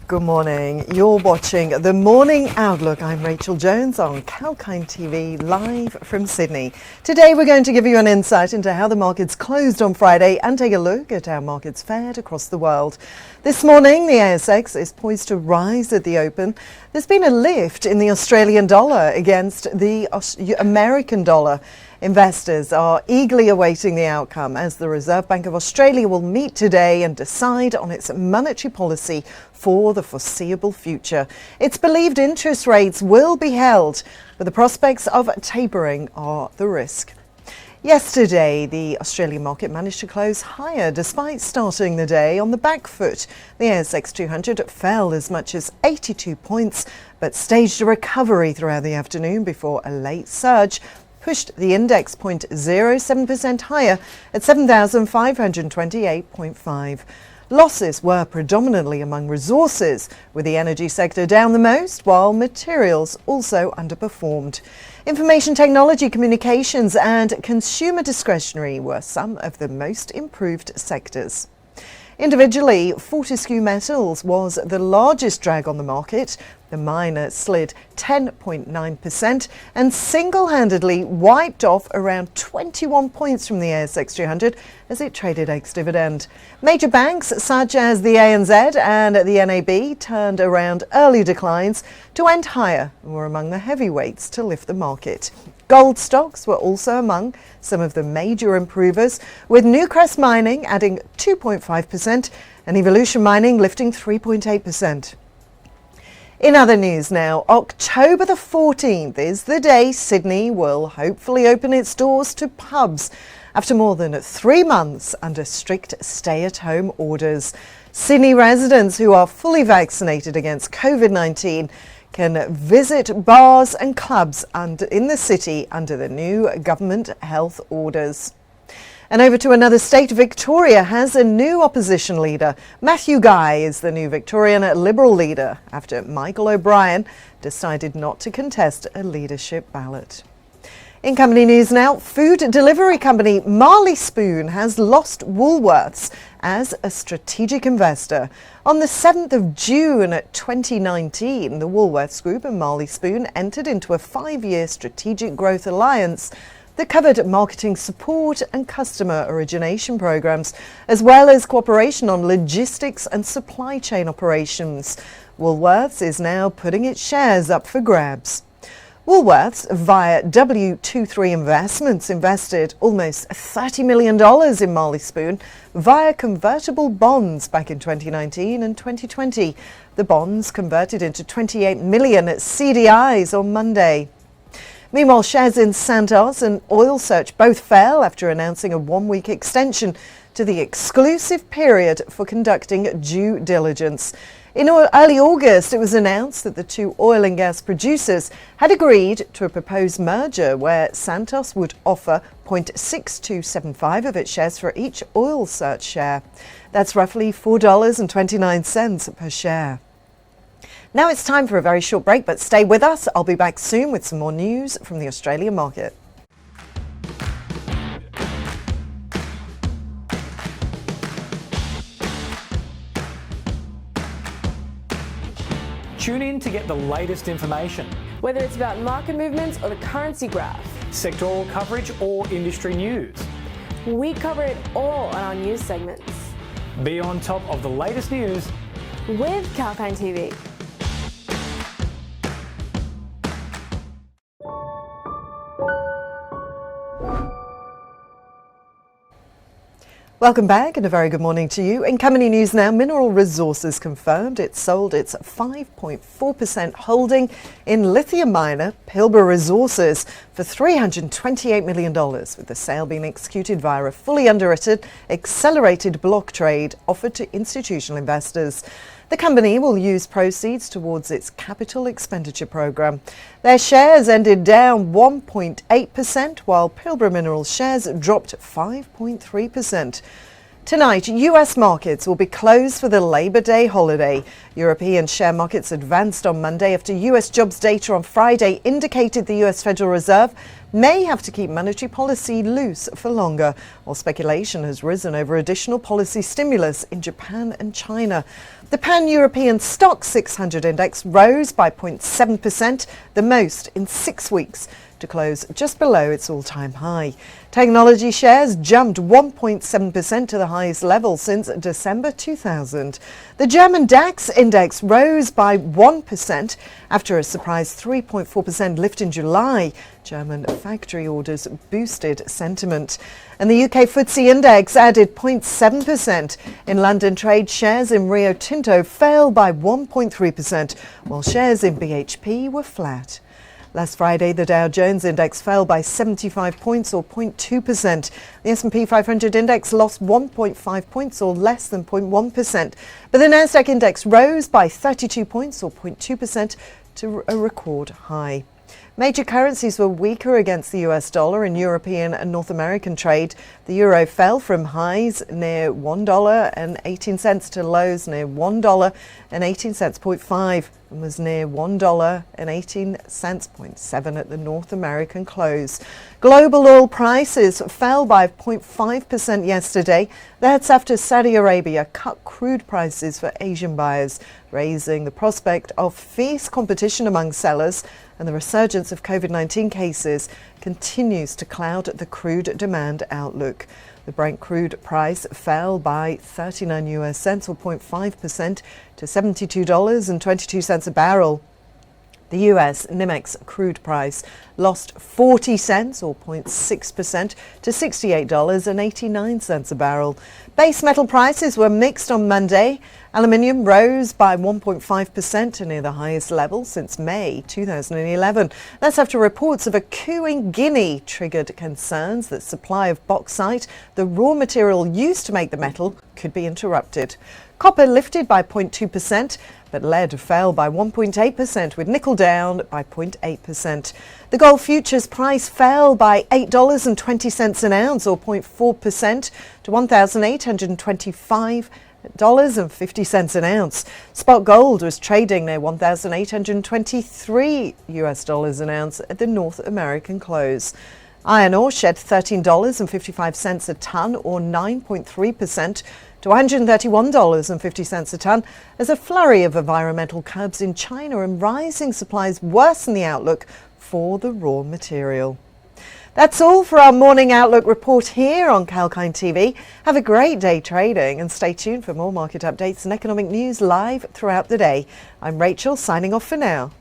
Good morning. You're watching The Morning Outlook. I'm Rachel Jones on Kalkine TV, live from Sydney. Today we're going to give you an insight into how the markets closed on Friday and take a look at how markets fared across the world. This morning, the ASX is poised to rise at the open. There's been a lift in the Australian dollar against the American dollar. Investors are eagerly awaiting the outcome as the Reserve Bank of Australia will meet today and decide on its monetary policy for the foreseeable future. It's believed interest rates will be held, but the prospects of tapering are the risk. Yesterday, the Australian market managed to close higher despite starting the day on the back foot. The ASX 200 fell as much as 82 points, but staged a recovery throughout the afternoon before a late surge pushed the index 0.07% higher at 7,528.5. Losses were predominantly among resources, with the energy sector down the most, while materials also underperformed. Information technology, communications and consumer discretionary were some of the most improved sectors. Individually, Fortescue Metals was the largest drag on the market. The miner slid 10.9% and single-handedly wiped off around 21 points from the ASX 200 as it traded ex-dividend. Major banks such as the ANZ and the NAB turned around early declines to end higher and were among the heavyweights to lift the market. Gold stocks were also among some of the major improvers, with Newcrest Mining adding 2.5% and Evolution Mining lifting 3.8%. In other news now, October the 14th is the day Sydney will hopefully open its doors to pubs after more than 3 months under strict stay-at-home orders. Sydney residents who are fully vaccinated against COVID-19 can visit bars and clubs in the city under the new government health orders. And over to another state, Victoria has a new opposition leader. Matthew Guy is the new Victorian Liberal leader after Michael O'Brien decided not to contest a leadership ballot. In company news now, food delivery company Marley Spoon has lost Woolworths as a strategic investor. On the 7th of June 2019, the Woolworths Group and Marley Spoon entered into a 5-year strategic growth alliance that covered marketing support and customer origination programs, as well as cooperation on logistics and supply chain operations. Woolworths is now putting its shares up for grabs. Woolworths, via W23 Investments, invested almost $30 million in Marley Spoon via convertible bonds back in 2019 and 2020. The bonds converted into 28 million CDIs on Monday. Meanwhile, shares in Santos and Oil Search both fell after announcing a 1-week extension to the exclusive period for conducting due diligence. In early August, it was announced that the two oil and gas producers had agreed to a proposed merger where Santos would offer 0.6275 of its shares for each Oil Search share. That's roughly $4.29 per share. Now it's time for a very short break, but stay with us. I'll be back soon with some more news from the Australian market. Tune in to get the latest information. Whether it's about market movements or the currency graph, Sectoral coverage or industry news. we cover it all on our news segments. Be on top of the latest news With Kalkine TV. Welcome back and a very good morning to you. In company news now, Mineral Resources confirmed it sold its 5.4% holding in lithium miner Pilbara Resources for $328 million, with the sale being executed via a fully underwritten, accelerated block trade offered to institutional investors. The company will use proceeds towards its capital expenditure program. Their shares ended down 1.8%, while Pilbara Minerals shares dropped 5.3%. Tonight, US markets will be closed for the Labor Day holiday. European share markets advanced on Monday after US jobs data on Friday indicated the US Federal Reserve may have to keep monetary policy loose for longer, while speculation has risen over additional policy stimulus in Japan and China. The Pan-European Stock 600 index rose by 0.7%, the most in 6 weeks, to close just below its all-time high. Technology shares jumped 1.7% to the highest level since December 2000. The German DAX index rose by 1% after a surprise 3.4% lift in July. German factory orders boosted sentiment. And the UK FTSE index added 0.7%. In London, trade shares in Rio Tinto fell by 1.3%, while shares in BHP were flat. Last Friday, the Dow Jones index fell by 75 points or 0.2%. The S&P 500 index lost 1.5 points or less than 0.1%. But the Nasdaq index rose by 32 points or 0.2% to a record high. Major currencies were weaker against the US dollar in European and North American trade. The euro fell from highs near $1.18 to lows near $1.18.5 and was near $1.18.7 at the North American close. Global oil prices fell by 0.5% yesterday. That's after Saudi Arabia cut crude prices for Asian buyers, raising the prospect of fierce competition among sellers, and the resurgence of COVID-19 cases continues to cloud the crude demand outlook. The Brent crude price fell by 39 US cents or 0.5% to $72.22 a barrel. The US NYMEX crude price lost 40 cents or 0.6% to $68.89 a barrel. Base metal prices were mixed on Monday. Aluminium rose by 1.5% to near the highest level since May 2011. That's after reports of a coup in Guinea triggered concerns that supply of bauxite, the raw material used to make the metal, could be interrupted. Copper lifted by 0.2%, but lead fell by 1.8%, with nickel down by 0.8%. The gold futures price fell by $8.20 an ounce, or 0.4%, to $1,825.50 an ounce. Spot gold was trading near $1,823 an ounce at the North American close. Iron ore shed $13.55 a tonne, or 9.3%, to $131.50 a tonne, as a flurry of environmental curbs in China and rising supplies worsen the outlook for the raw material. That's all for our Morning Outlook report here on Kalkine TV. Have a great day trading and stay tuned for more market updates and economic news live throughout the day. I'm Rachel, signing off for now.